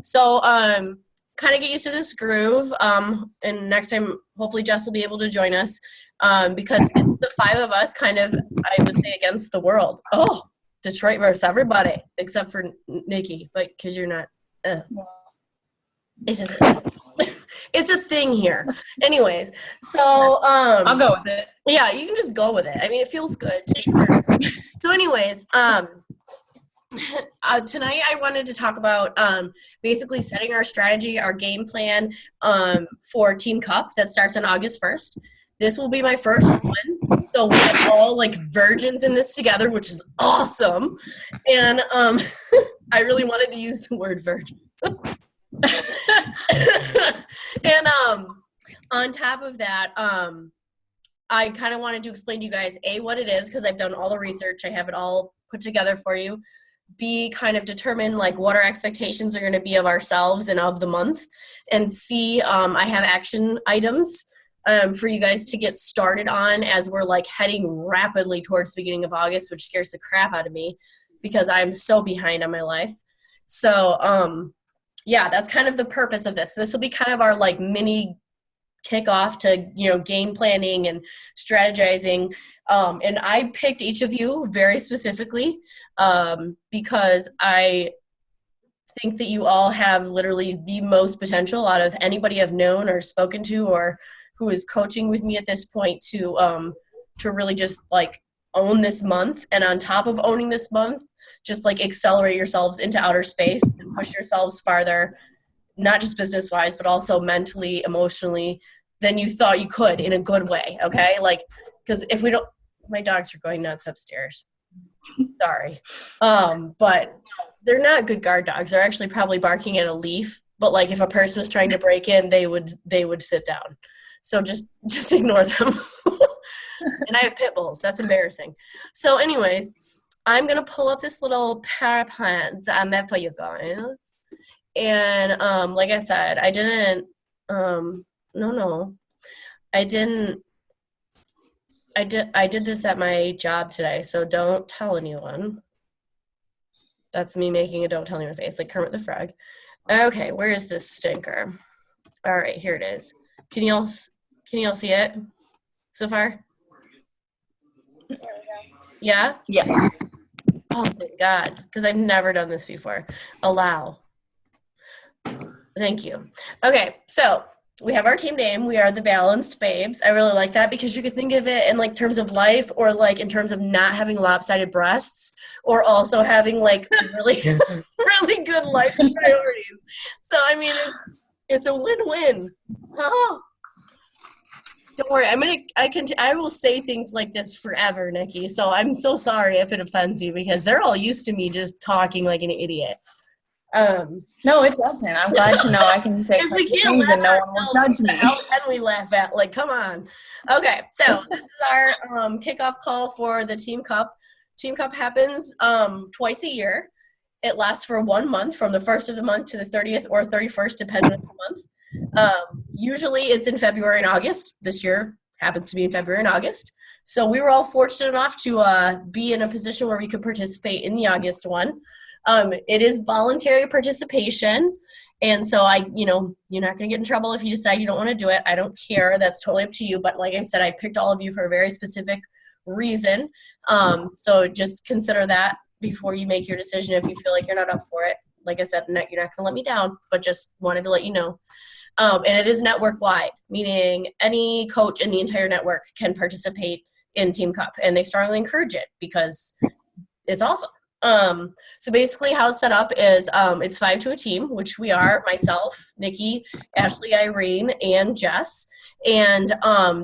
So, kind of get used to this groove. And next time, hopefully, Jess will be able to join us because it's the five of us kind of, I would say, against the world. Oh, Detroit versus everybody except for Nikki, but because you're not. Isn't it? It's a thing here. Anyways, so I'll go with it. Yeah, you can just go with it. I mean, it feels good. So, anyways, tonight I wanted to talk about basically setting our strategy, our game plan for Team Cup that starts on August 1st. This will be my first one, so we're all like virgins in this together, which is awesome. And I really wanted to use the word virgin. And on top of that, I kind of wanted to explain to you guys, A, what it is, because I've done all the research. I have it all put together for you. B, kind of determine like what our expectations are going to be of ourselves and of the month. And C, I have action items for you guys to get started on as we're like heading rapidly towards the beginning of August, which scares the crap out of me because I'm so behind on my life. So, yeah, that's kind of the purpose of this. This will be kind of our like mini kickoff to, game planning and strategizing. And I picked each of you very specifically because I think that you all have literally the most potential out of anybody I've known or spoken to or who is coaching with me at this point to really just like own this month. And on top of owning this month, just like accelerate yourselves into outer space and push yourselves farther, not just business wise, but also mentally, emotionally than you thought you could in a good way. Okay. Like, cause if we don't, my dogs are going nuts upstairs. Sorry. But they're not good guard dogs. They're actually probably barking at a leaf. But like if a person was trying to break in, they would sit down. So just ignore them. And I have pit bulls. That's embarrassing. So anyways, I'm going to pull up this little PowerPoint that I made for you guys. And like I said, I didn't I did this at my job today, so don't tell anyone. That's me making a don't tell anyone face, like Kermit the Frog. Okay, where is this stinker? All right, here it is. Can you all see it so far? Yeah? Yeah. Oh, thank God, because I've never done this before. Allow. Thank you. Okay, so we have our team name. We are the Balanced Babes. I really like that because you could think of it in like terms of life or like in terms of not having lopsided breasts or also having like really, really good life priorities. So, I mean, it's a win-win. Oh. Don't worry. I will say things like this forever, Nikki. So I'm so sorry if it offends you because they're all used to me just talking like an idiot. No, it doesn't. I'm glad to know I can say things and no one will judge me. How can we laugh at? Like, come on. Okay, so this is our kickoff call for the Team Cup. Team Cup happens twice a year. It lasts for 1 month, from the 1st of the month to the 30th or 31st, depending on the month. Usually it's in February and August. This year happens to be in February and August. So we were all fortunate enough to be in a position where we could participate in the August one. It is voluntary participation. And so you're not going to get in trouble if you decide you don't want to do it. I don't care. That's totally up to you. But like I said, I picked all of you for a very specific reason. So just consider that before you make your decision if you feel like you're not up for it. Like I said, you're not going to let me down, but just wanted to let you know. And it is network-wide, meaning any coach in the entire network can participate in Team Cup. And they strongly encourage it because it's awesome. So basically how it's set up is it's 5 to a team, which we are, myself, Nikki, Ashley, Irene, and Jess. And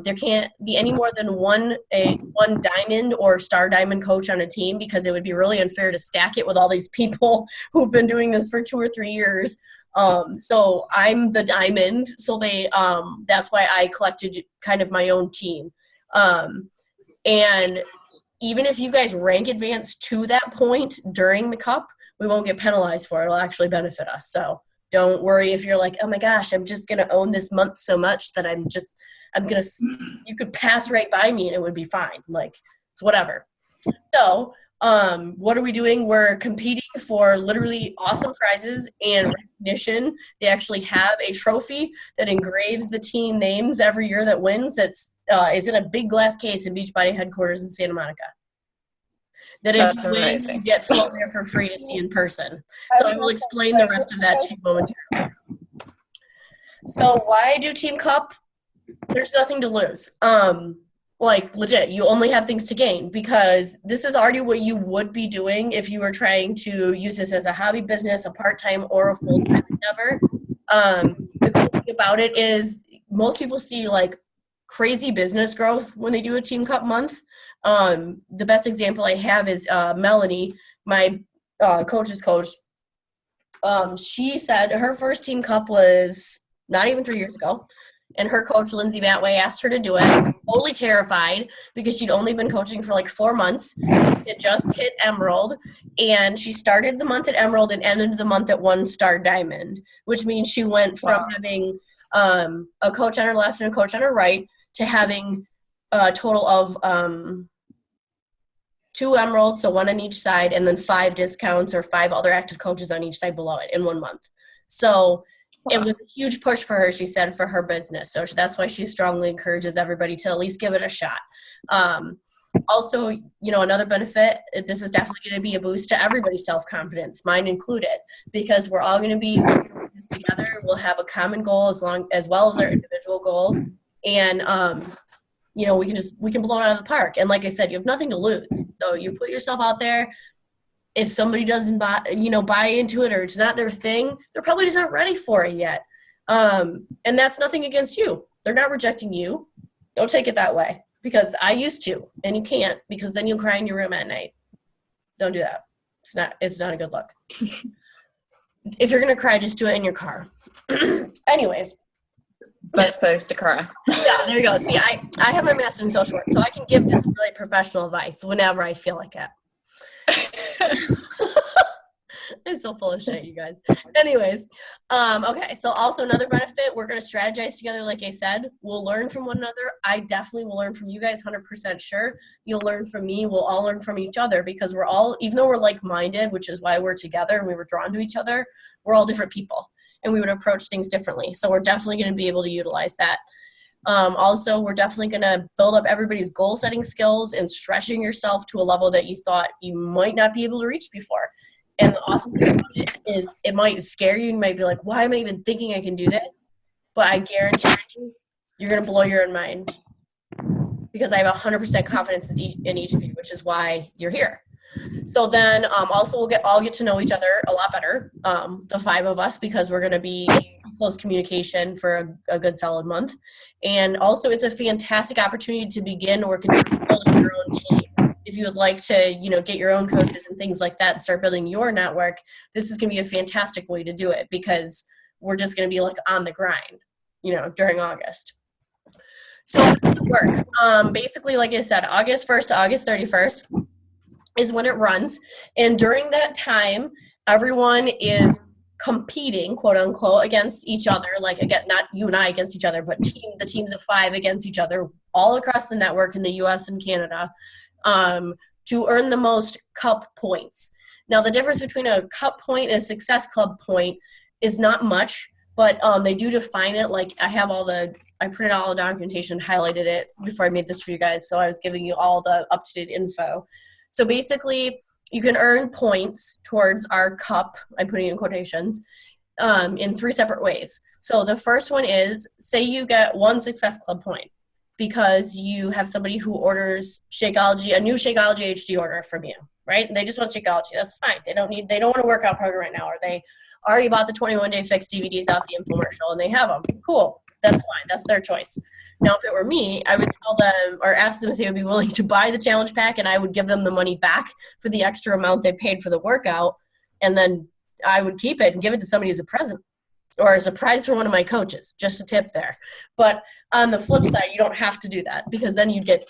there can't be any more than one diamond or star diamond coach on a team because it would be really unfair to stack it with all these people who've been doing this for 2 or 3 years. So I'm the diamond. So that's why I collected kind of my own team. And even if you guys rank advance to that point during the cup, we won't get penalized for it. It'll actually benefit us. So don't worry if you're like, oh my gosh, I'm just going to own this month so much that you could pass right by me and it would be fine. Like, it's whatever. So What are we doing? We're competing for literally awesome prizes and recognition. They actually have a trophy that engraves the team names every year that wins. That's is in a big glass case in Beachbody headquarters in Santa Monica. That if you win, you get flown there for free to see in person. So I will explain the rest of that to you momentarily. So why do Team Cup? There's nothing to lose. Like legit, you only have things to gain because this is already what you would be doing if you were trying to use this as a hobby business, a part-time or a full-time endeavor. The cool thing about it is most people see like crazy business growth when they do a Team Cup month. The best example I have is Melanie, my coach's coach. She said her first Team Cup was not even 3 years ago. And her coach, Lindsay Matway, asked her to do it, totally terrified because she'd only been coaching for like 4 months. It just hit Emerald, and she started the month at Emerald and ended the month at 1-star Diamond, which means she went from having a coach on her left and a coach on her right to having a total of 2 Emeralds, so 1 on each side, and then 5 discounts or 5 other active coaches on each side below it in 1 month. So it was a huge push for her, she said, for her business. So that's why she strongly encourages everybody to at least give it a shot. Also, you know, another benefit, this is definitely going to be a boost to everybody's self-confidence, mine included, because we're all going to be working this together. We'll have a common goal as well as our individual goals. And, you know, we can blow it out of the park. And like I said, you have nothing to lose. So you put yourself out there. If somebody doesn't buy into it or it's not their thing, they're probably just not ready for it yet. And that's nothing against you. They're not rejecting you. Don't take it that way because I used to, and you can't because then you'll cry in your room at night. Don't do that. It's not a good look. If you're going to cry, just do it in your car. Anyways. Best place to cry. Yeah, there you go. See, I have my master's in social work, so I can give this really professional advice whenever I feel like it. I'm so full of shit, you guys. Anyways, okay, so also another benefit, we're going to strategize together, like I said. We'll learn from one another. I definitely will learn from you guys, 100% sure. You'll learn from me. We'll all learn from each other because we're all, even though we're like-minded, which is why we're together and we were drawn to each other, we're all different people, and we would approach things differently. So we're definitely going to be able to utilize that. Also, we're definitely going to build up everybody's goal-setting skills and stretching yourself to a level that you thought you might not be able to reach before. And the awesome thing about it is it might scare you. You might be like, why am I even thinking I can do this? But I guarantee you, you're going to blow your own mind because I have 100% confidence in each of you, which is why you're here. So then also we'll all get to know each other a lot better, the 5 of us, because we're going to be in close communication for a good solid month. And also it's a fantastic opportunity to begin or continue building your own team. If you would like to, you know, get your own coaches and things like that and start building your network, this is going to be a fantastic way to do it because we're just going to be like on the grind, you know, during August. So how does it work? Basically, like I said, August 1st to August 31st is when it runs. And during that time, everyone is competing, quote unquote, against each other. Like, again, not you and I against each other, but the teams of 5 against each other all across the network in the US and Canada. To earn the most cup points. Now, the difference between a cup point and a success club point is not much, but they do define it. Like I printed all the documentation, highlighted it before I made this for you guys, so I was giving you all the up-to-date info. So basically, you can earn points towards our cup, I'm putting in quotations, in 3 separate ways. So the first one is, say you get 1 success club point, because you have somebody who orders Shakeology, a new Shakeology HD order from you, right? They just want Shakeology. That's fine. They don't want a workout program right now, or they already bought the 21-day fix DVDs off the infomercial and they have them. Cool. That's fine. That's their choice. Now, if it were me, I would tell them or ask them if they would be willing to buy the challenge pack, and I would give them the money back for the extra amount they paid for the workout, and then I would keep it and give it to somebody as a present or as a prize for one of my coaches, just a tip there. But on the flip side, you don't have to do that because then you'd get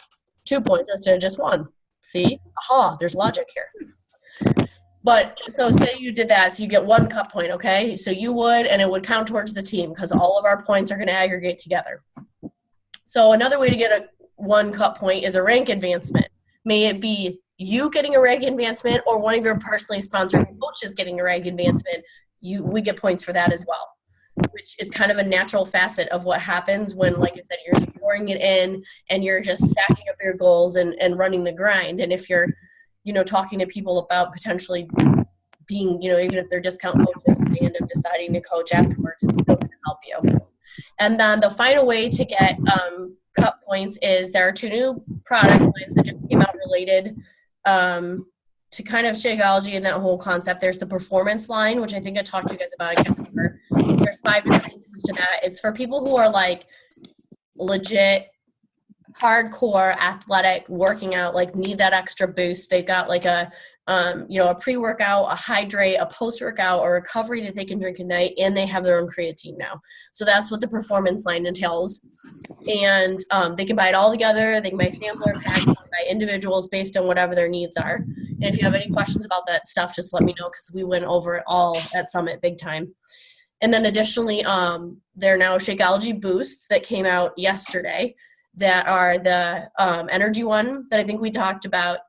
2 points instead of just 1. See? Aha, there's logic here. But so say you did that, so you get 1 cup point, okay? So you would, and it would count towards the team because all of our points are going to aggregate together. So another way to get a 1 cup point is a rank advancement. May it be you getting a rank advancement or one of your personally sponsored coaches getting a rank advancement, we get points for that as well, which is kind of a natural facet of what happens when, like I said, you're scoring it in and you're just stacking up your goals and running the grind. And if you're, talking to people about potentially being, even if they're discount coaches, they end up deciding to coach afterwards, it's still going to help you. And then the final way to get cup points is there are 2 new product lines that just came out related to kind of Shakeology and that whole concept. There's the performance line, which I think I talked to you guys about. I can't remember. There's 5 different things to that. It's for people who are like legit hardcore athletic working out, like need that extra boost. They've got like a pre-workout, a hydrate, a post-workout, or recovery that they can drink at night, and they have their own creatine now. So that's what the performance line entails. And they can buy it all together. They can buy sampler packs, buy individuals based on whatever their needs are. And if you have any questions about that stuff, just let me know, because we went over it all at Summit big time. And then additionally, there are now Shakeology boosts that came out yesterday that are the energy one that I think we talked about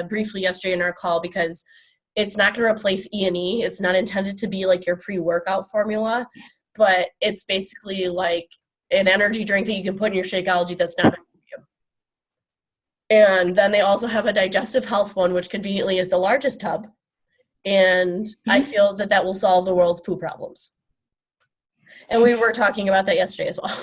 briefly yesterday in our call, because it's not going to replace E&E. It's not intended to be like your pre-workout formula, but it's basically like an energy drink that you can put in your Shakeology that's not going to you. And then they also have a digestive health one, which conveniently is the largest tub. And I feel that will solve the world's poo problems. And we were talking about that yesterday as well.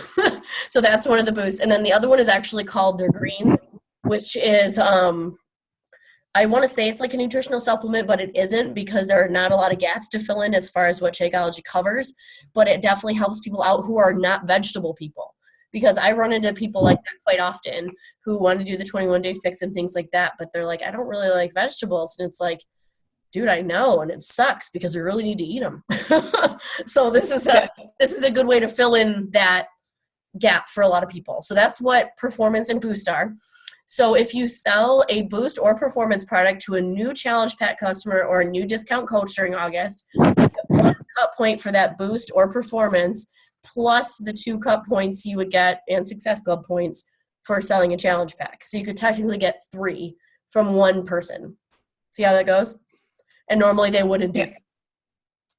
So that's one of the boosts. And then the other one is actually called their greens, which is, I want to say it's like a nutritional supplement, but it isn't, because there are not a lot of gaps to fill in as far as what Shakeology covers. But it definitely helps people out who are not vegetable people, because I run into people like that quite often who want to do the 21-day fix and things like that, but they're like, I don't really like vegetables. And it's like, dude, I know, and it sucks because we really need to eat them. So this is a good way to fill in that gap for a lot of people. So that's what performance and boost are. So if you sell a boost or performance product to a new challenge pack customer or a new discount coach during August, you get 1 cup point for that boost or performance, plus the 2 cup points you would get and Success Club points for selling a challenge pack. So you could technically get 3 from 1 person. See how that goes? And normally they wouldn't do it.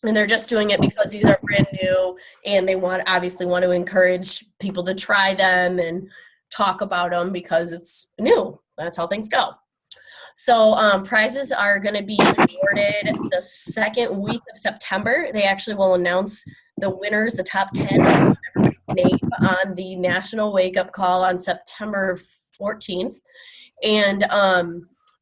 And they're just doing it because these are brand new, and they obviously want to encourage people to try them and talk about them because it's new. That's how things go. So prizes are going to be awarded the 2nd week of September. They actually will announce the winners, the top 10 of everybody's name, on the National Wake Up Call on September 14th. And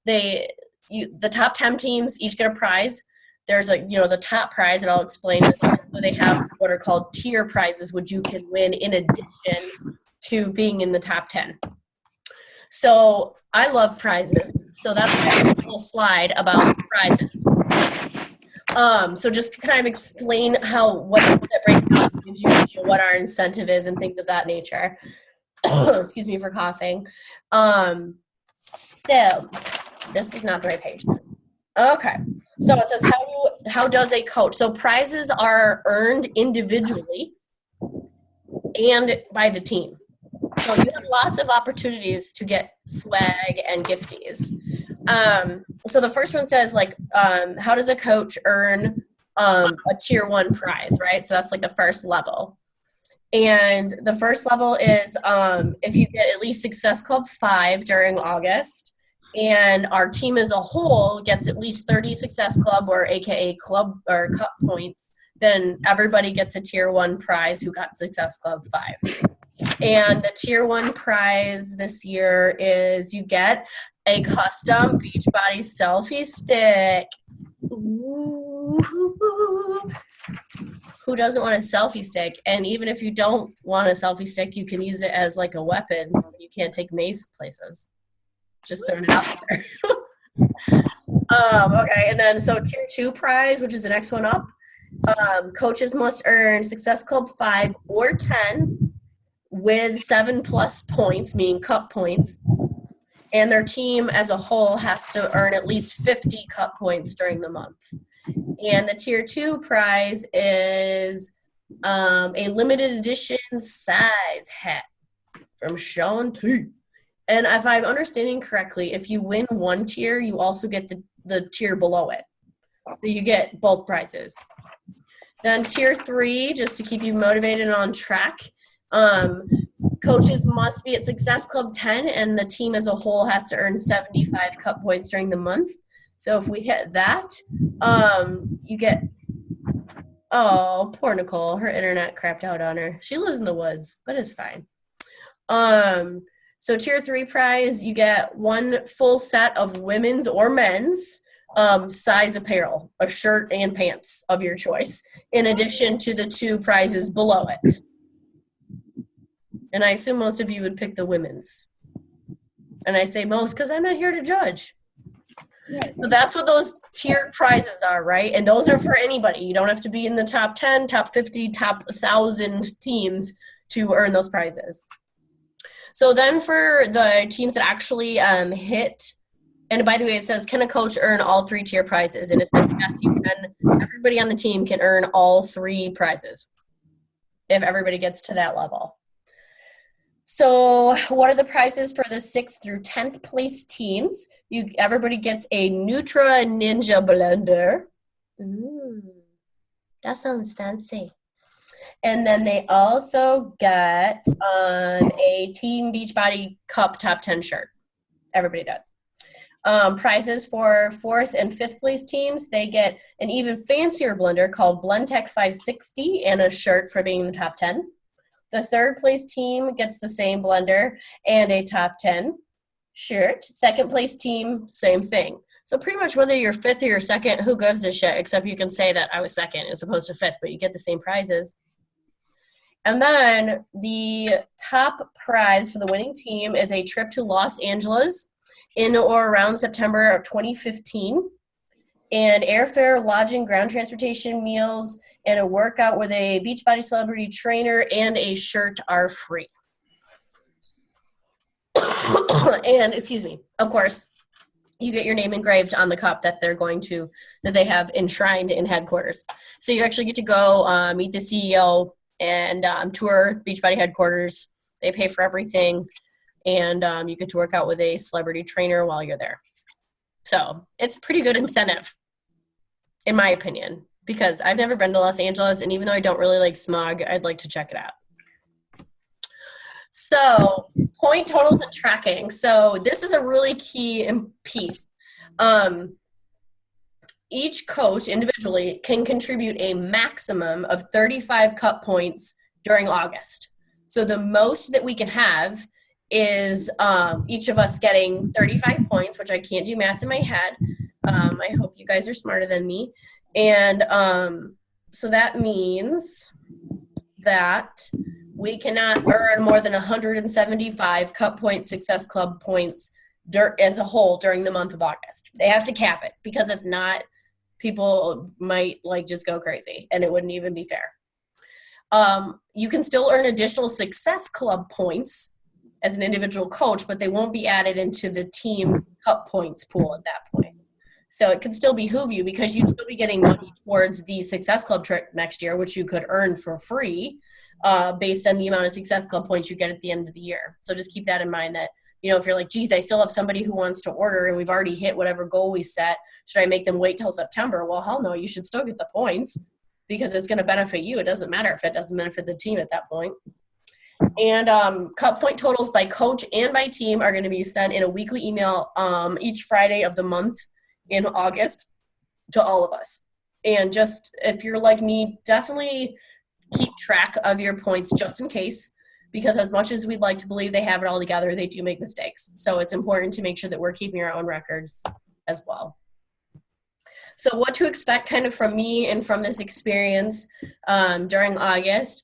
the top 10 teams each get a prize. There's the top prize, and I'll explain it. So they have what are called tier prizes, which you can win in addition to being in the top 10. So I love prizes. So that's a little slide about prizes. So just to kind of explain what that breaks down, so gives you what our incentive is and things of that nature. Excuse me for coughing. So this is not the right page. Okay. So it says, how does a coach? So prizes are earned individually and by the team. So you have lots of opportunities to get swag and gifties. So the first one says, how does a coach earn a tier 1 prize, right? So that's like the first level. And the first level is if you get at least Success Club 5 during August, and our team as a whole gets at least 30 Success Club or AKA club or cup points, then everybody gets a tier 1 prize who got Success Club 5. And the tier 1 prize this year is you get a custom Beachbody selfie stick. Ooh. Who doesn't want a selfie stick? And even if you don't want a selfie stick, you can use it as like a weapon. You can't take mace places. Just throwing it out there. Okay, and then so tier 2 prize, which is the next one up. Coaches must earn Success Club 5 or 10 with 7+ points, meaning cup points. And their team as a whole has to earn at least 50 cup points during the month. And the tier 2 prize is a limited edition size hat from Sean T. And if I'm understanding correctly, if you win one tier, you also get the tier below it. So you get both prizes. Then tier 3, just to keep you motivated and on track, coaches must be at Success Club 10, and the team as a whole has to earn 75 cup points during the month. So if we hit that, you get, oh, poor Nicole. Her internet crapped out on her. She lives in the woods, but it's fine. So tier 3 prize, you get one full set of women's or men's size apparel, a shirt and pants of your choice, in addition to the 2 prizes below it. And I assume most of you would pick the women's. And I say most because I'm not here to judge. So that's what those tiered prizes are, right? And those are for anybody. You don't have to be in the top 10, top 50, top 1,000 teams to earn those prizes. So then for the teams that actually hit, and by the way, it says, can a coach earn all 3 tier prizes? And it says, yes, you can. Everybody on the team can earn all 3 prizes if everybody gets to that level. So what are the prizes for the 6th through 10th place teams? Everybody gets a Nutra Ninja blender. Ooh, that sounds fancy. And then they also get a Team Beachbody Cup Top 10 shirt. Everybody does. Prizes for 4th and 5th place teams, they get an even fancier blender called BlendTech 560 and a shirt for being in the top 10. The 3rd place team gets the same blender and a top 10 shirt. 2nd place team, same thing. So pretty much whether you're 5th or you're 2nd, who gives a shit, except you can say that I was 2nd as opposed to 5th, but you get the same prizes. And then the top prize for the winning team is a trip to Los Angeles in or around September of 2015. And airfare, lodging, ground transportation, meals, and a workout with a Beachbody celebrity trainer and a shirt are free. And, excuse me, of course, you get your name engraved on the cup that they have enshrined in headquarters. So you actually get to go meet the CEO and tour Beachbody headquarters. They pay for everything, and you get to work out with a celebrity trainer while you're there. So it's a pretty good incentive, in my opinion, because I've never been to Los Angeles, and even though I don't really like smog, I'd like to check it out. So point totals and tracking. So this is a really key piece. Each coach individually can contribute a maximum of 35 cup points during August. So the most that we can have is each of us getting 35 points, which I can't do math in my head. I hope you guys are smarter than me. And so that means that we cannot earn more than 175 cup points, Success Club points as a whole during the month of August. They have to cap it, because if not, people might just go crazy and it wouldn't even be fair. You can still earn additional Success Club points as an individual coach, but they won't be added into the team cup points pool at that point. So it could still behoove you, because you'd still be getting money towards the Success Club trip next year, which you could earn for free based on the amount of Success Club points you get at the end of the year. So just keep that in mind, that, if you're like, geez, I still have somebody who wants to order and we've already hit whatever goal we set. Should I make them wait till September? Well, hell no, you should still get the points, because it's going to benefit you. It doesn't matter if it doesn't benefit the team at that point. And cup point totals by coach and by team are going to be sent in a weekly email each Friday of the month in August to all of us. And just, if you're like me, definitely keep track of your points just in case, because as much as we'd like to believe they have it all together, they do make mistakes. So it's important to make sure that we're keeping our own records as well. So what to expect kind of from me and from this experience during August.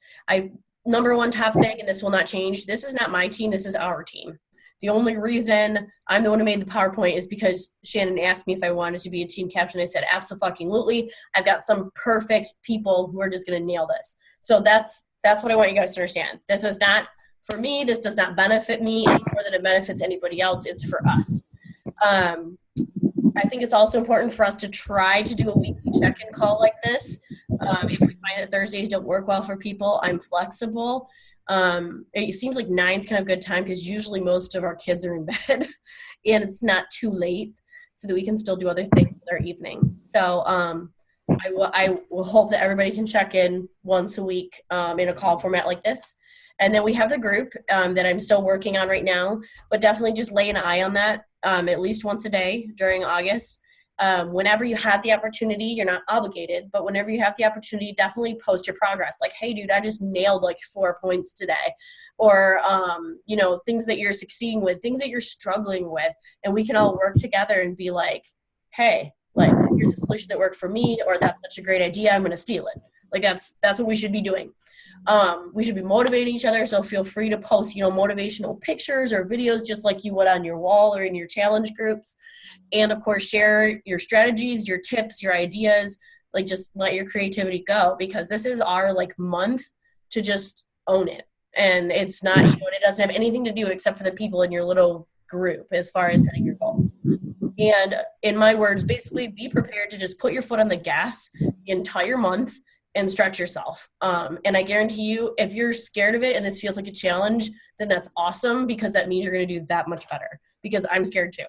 Number one top thing, and this will not change, this is not my team, this is our team. The only reason I'm the one who made the PowerPoint is because Shannon asked me if I wanted to be a team captain. I said, abso-fucking-lutely. I've got some perfect people who are just going to nail this. So that's what I want you guys to understand. This is not for me. This does not benefit me any more than it benefits anybody else. It's for us. I think it's also important for us to try to do a weekly check-in call like this. If we find that Thursdays don't work well for people, I'm flexible. It seems like 9's kind of a good time because usually most of our kids are in bed and it's not too late so that we can still do other things with our evening. So I will hope that everybody can check in once a week in a call format like this. And then we have the group that I'm still working on right now, but definitely just lay an eye on that at least once a day during August. Whenever you have the opportunity, you're not obligated, but whenever you have the opportunity, definitely post your progress. Like, hey, dude, I just nailed like 4 points today. Or, things that you're succeeding with, things that you're struggling with. And we can all work together and be like, hey, like, here's a solution that worked for me, or that's such a great idea, I'm going to steal it. Like, that's what we should be doing. We should be motivating each other, so feel free to post, motivational pictures or videos just like you would on your wall or in your challenge groups. And, of course, share your strategies, your tips, your ideas. Like, just let your creativity go because this is our, month to just own it. And it's not, it doesn't have anything to do except for the people in your little group as far as setting your goals. And in my words, basically be prepared to just put your foot on the gas the entire month and stretch yourself. And I guarantee you, if you're scared of it and this feels like a challenge, then that's awesome because that means you're going to do that much better because I'm scared too.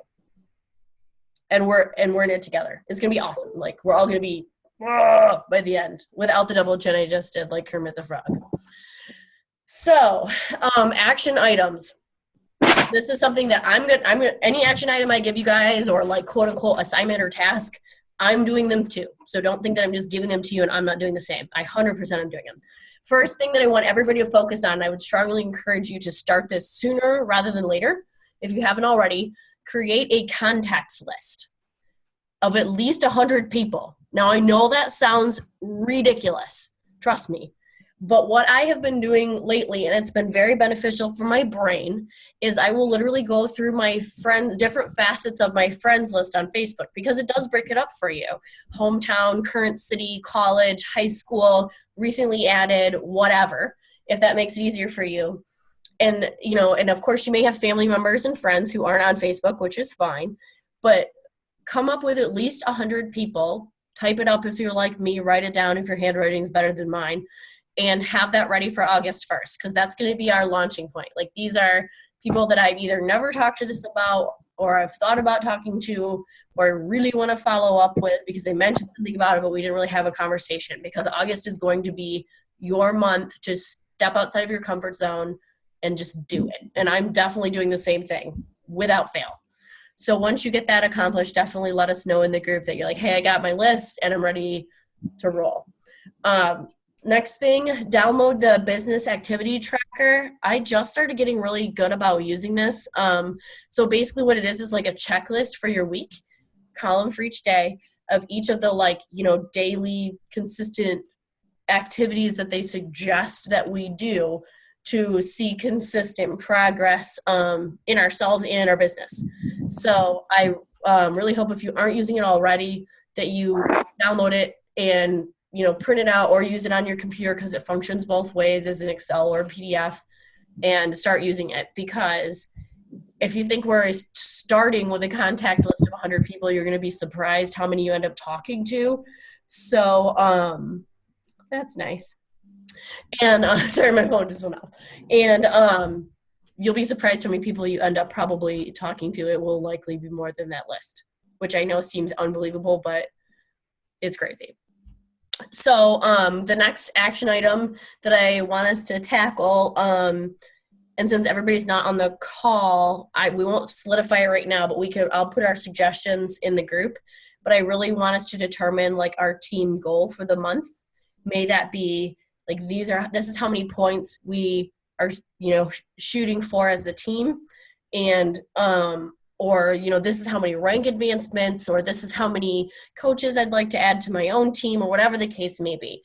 And we're in it together. It's going to be awesome. Like, we're all going to be by the end without the double chin I just did like Kermit the Frog. So, action items. This is something that I'm going any action item I give you guys or quote unquote assignment or task, I'm doing them too. So don't think that I'm just giving them to you and I'm not doing the same. I 100% am doing them. First thing that I want everybody to focus on, I would strongly encourage you to start this sooner rather than later. If you haven't already, create a contacts list of at least 100 people. Now, I know that sounds ridiculous. Trust me. But what I have been doing lately, and it's been very beneficial for my brain, is I will literally go through my different facets of my friends list on Facebook because it does break it up for you. Hometown, current city, college, high school, recently added, whatever, if that makes it easier for you. And, and of course you may have family members and friends who aren't on Facebook, which is fine, but come up with at least 100 people. Type it up if you're like me, write it down if your handwriting is better than mine. And have that ready for August 1st because that's going to be our launching point. Like, these are people that I've either never talked to this about or I've thought about talking to or really want to follow up with because they mentioned something about it, but we didn't really have a conversation because August is going to be your month to step outside of your comfort zone and just do it. And I'm definitely doing the same thing without fail. So once you get that accomplished, definitely let us know in the group that you're like, hey, I got my list and I'm ready to roll. Next thing, download the business activity tracker. I just started getting really good about using this. So basically what it is like a checklist for your week, column for each day of each of the daily consistent activities that they suggest that we do to see consistent progress in ourselves and in our business. So I really hope if you aren't using it already that you download it and print it out or use it on your computer because it functions both ways as an Excel or PDF and start using it. Because if you think we're starting with a contact list of 100 people, you're going to be surprised how many you end up talking to. So that's nice. And sorry, my phone just went off. And you'll be surprised how many people you end up probably talking to. It will likely be more than that list, which I know seems unbelievable, but it's crazy. So the next action item that I want us to tackle, and since everybody's not on the call, we won't solidify it right now, but I'll put our suggestions in the group. But I really want us to determine our team goal for the month. May that be this is how many points we are shooting for as a team, and or this is how many rank advancements, or this is how many coaches I'd like to add to my own team, or whatever the case may be.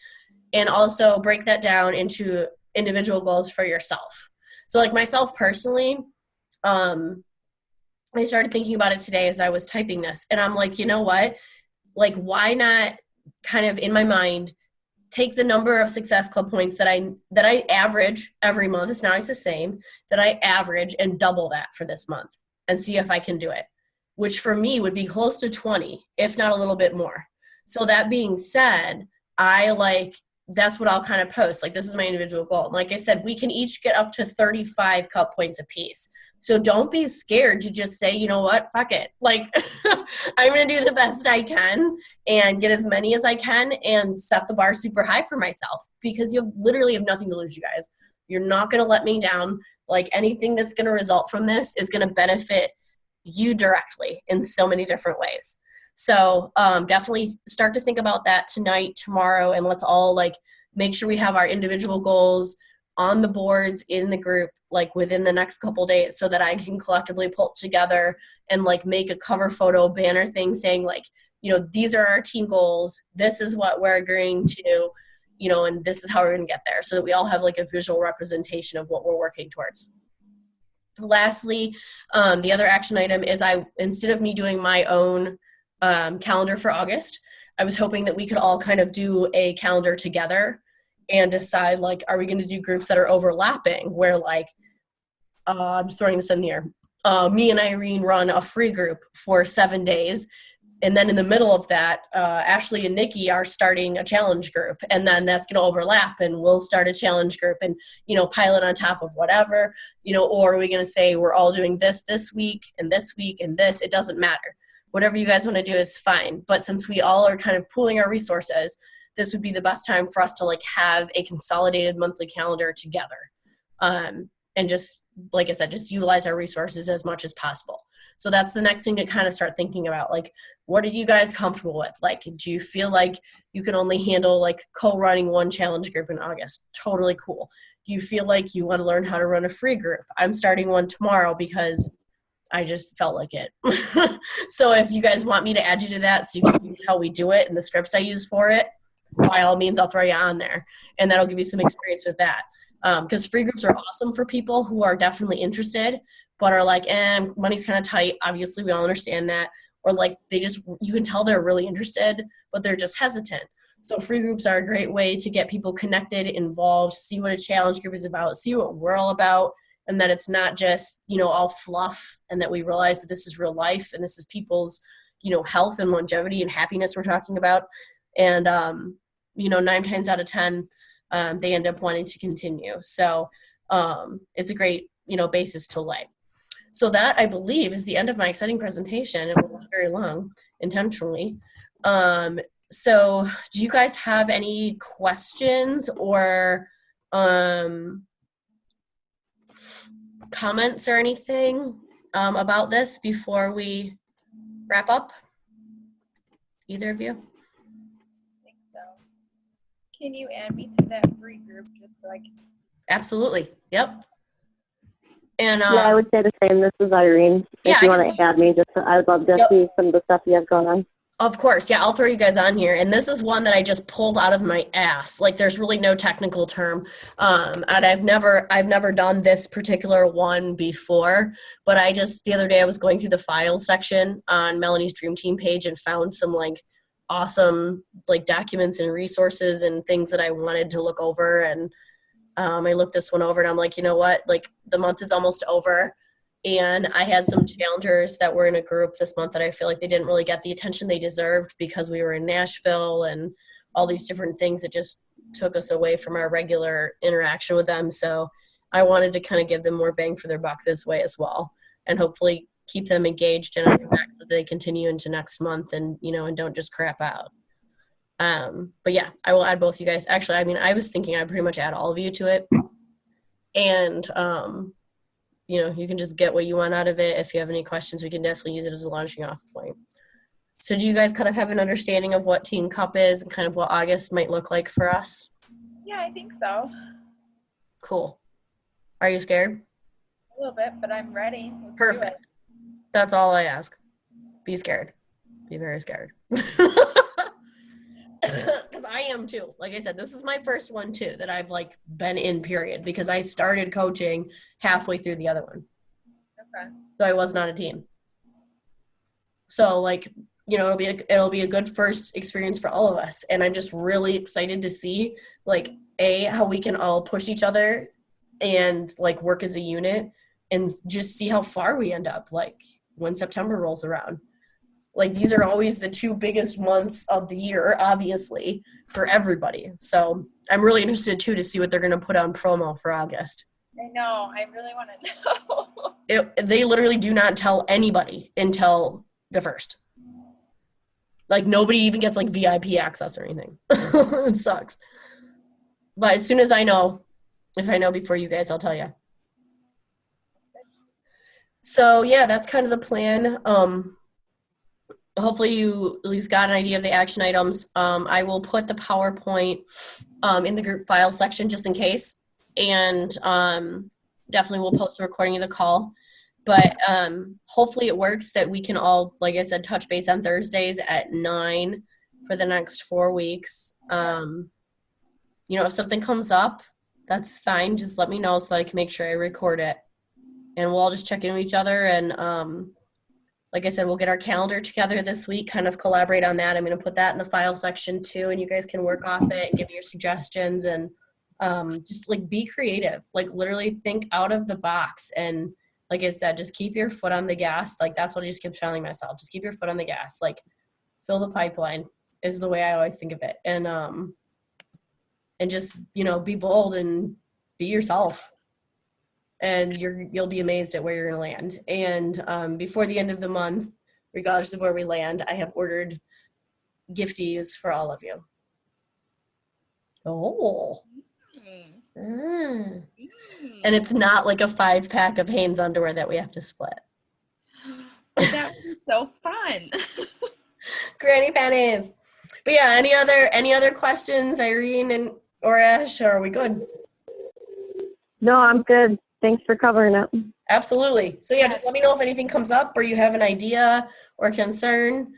And also break that down into individual goals for yourself. So myself personally, I started thinking about it today as I was typing this, and I'm like, you know what? Why not kind of in my mind take the number of Success Club points that I average every month, it's not always the same, that I average and double that for this month and see if I can do it, which for me would be close to 20, if not a little bit more. So that being said, I that's what I'll kind of post. Like, this is my individual goal. And like I said, we can each get up to 35 cup points apiece. So don't be scared to just say, you know what, fuck it. Like, I'm going to do the best I can and get as many as I can and set the bar super high for myself, because you literally have nothing to lose, you guys. You're not going to let me down. Like, anything that's going to result from this is going to benefit you directly in so many different ways. So definitely start to think about that tonight, tomorrow, and let's all like make sure we have our individual goals on the boards in the group like within the next couple days, so that I can collectively pull together and like make a cover photo banner thing saying like, you know, these are our team goals, this is what we're agreeing to, you know, and this is how we're going to get there, so that we all have like a visual representation of what we're working towards. Lastly, the other action item is instead of me doing my own calendar for August, I was hoping that we could all kind of do a calendar together and decide like, are we going to do groups that are overlapping where like, I'm just throwing this in here. Me and Irene run a free group for 7 days. And then in the middle of that, Ashley and Nikki are starting a challenge group, and then that's going to overlap, and we'll start a challenge group and, you know, pilot on top of whatever, you know, or are we going to say we're all doing this week and this week and this? It doesn't matter. Whatever you guys want to do is fine. But since we all are kind of pooling our resources, this would be the best time for us to like have a consolidated monthly calendar together. And just, like I said, just utilize our resources as much as possible. So that's the next thing to kind of start thinking about. Like, what are you guys comfortable with? Like, do you feel like you can only handle like co-running one challenge group in August? Totally cool. Do you feel like you want to learn how to run a free group? I'm starting one tomorrow because I just felt like it. So if you guys want me to add you to that so you can see how we do it and the scripts I use for it, by all means, I'll throw you on there. And that'll give you some experience with that. Because free groups are awesome for people who are definitely interested, but are like, money's kind of tight. Obviously, we all understand that. Or like you can tell they're really interested, but they're just hesitant. So free groups are a great way to get people connected, involved, see what a challenge group is about, see what we're all about, and that it's not just, you know, all fluff, and that we realize that this is real life and this is people's, you know, health and longevity and happiness we're talking about. And, you know, 9 times out of 10, they end up wanting to continue. So it's a great, you know, basis to lay. So that, I believe, is the end of my exciting presentation. It was not very long, intentionally. So do you guys have any questions or comments or anything about this before we wrap up? Either of you? I think so. Can you add me to that free group just so I can? Absolutely. Yep. And yeah, I would say the same. This is Irene. Yeah, if you want to add me, I'd love to see some of the stuff you have going on. Of course. Yeah, I'll throw you guys on here. And this is one that I just pulled out of my ass. Like, there's really no technical term. And I've never done this particular one before, but the other day I was going through the files section on Melanie's Dream Team page and found some like awesome like documents and resources and things that I wanted to look over. And I looked this one over and I'm like, you know what? Like, the month is almost over. And I had some challengers that were in a group this month that I feel like they didn't really get the attention they deserved because we were in Nashville and all these different things that just took us away from our regular interaction with them. So I wanted to kind of give them more bang for their buck this way as well, and hopefully keep them engaged and on your back so that they continue into next month and, you know, and don't just crap out. But yeah, I will add both you guys. Actually, I mean, I was thinking I'd pretty much add all of you to it. And, you know, you can just get what you want out of it. If you have any questions, we can definitely use it as a launching off point. So do you guys kind of have an understanding of what Teen Cup is and kind of what August might look like for us? Yeah, I think so. Cool. Are you scared? A little bit, but I'm ready. Let's Perfect. That's all I ask. Be scared. Be very scared. Because I am too. Like I said, this is my first one too that I've like been in, period, because I started coaching halfway through the other one. Okay. So I was not a team. So like, you know, it'll be a good first experience for all of us. And I'm just really excited to see like how we can all push each other and like work as a unit and just see how far we end up like when September rolls around. Like, these are always the 2 biggest months of the year, obviously, for everybody. So I'm really interested, too, to see what they're going to put on promo for August. I know. I really want to know. They literally do not tell anybody until the 1st. Like, nobody even gets, like, VIP access or anything. It sucks. But as soon as I know, if I know before you guys, I'll tell you. So, yeah, that's kind of the plan. Hopefully you at least got an idea of the action items. I will put the PowerPoint in the group file section just in case. And definitely we'll post a recording of the call. But hopefully it works that we can all, like I said, touch base on Thursdays at 9 for the next 4 weeks. If something comes up, that's fine. Just let me know so that I can make sure I record it. And we'll all just check in with each other. And like I said, we'll get our calendar together this week, kind of collaborate on that. I'm going to put that in the file section too, and you guys can work off it and give me your suggestions and just like be creative. Like literally think out of the box. And like I said, just keep your foot on the gas. Like that's what I just keep telling myself. Just keep your foot on the gas. Like fill the pipeline is the way I always think of it. And just, be bold and be yourself. And you'll be amazed at where you're going to land. And before the end of the month, regardless of where we land, I have ordered gifties for all of you. Oh. And it's not like a 5-pack of Hanes underwear that we have to split. That was so fun. Granny panties. But yeah, any other questions, Irene or Ash, or are we good? No, I'm good. Thanks for covering it. Absolutely. So yeah, just let me know if anything comes up or you have an idea or concern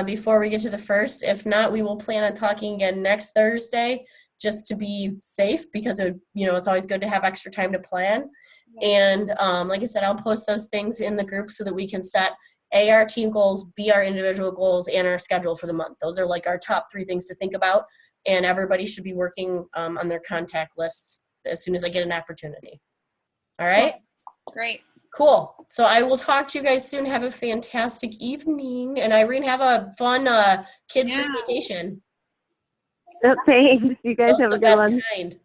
before we get to the 1st. If not, we will plan on talking again next Thursday just to be safe because it's always good to have extra time to plan. And like I said, I'll post those things in the group so that we can set our team goals, our individual goals, and our schedule for the month. Those are like our top 3 things to think about. And everybody should be working on their contact lists as soon as I get an opportunity. All right? Great. Cool. So I will talk to you guys soon. Have a fantastic evening. And Irene, have a fun kid-free vacation. Thanks. You guys have a good one. Kind.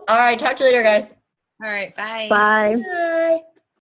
All right. Talk to you later, guys. All right. Bye. Bye. Bye.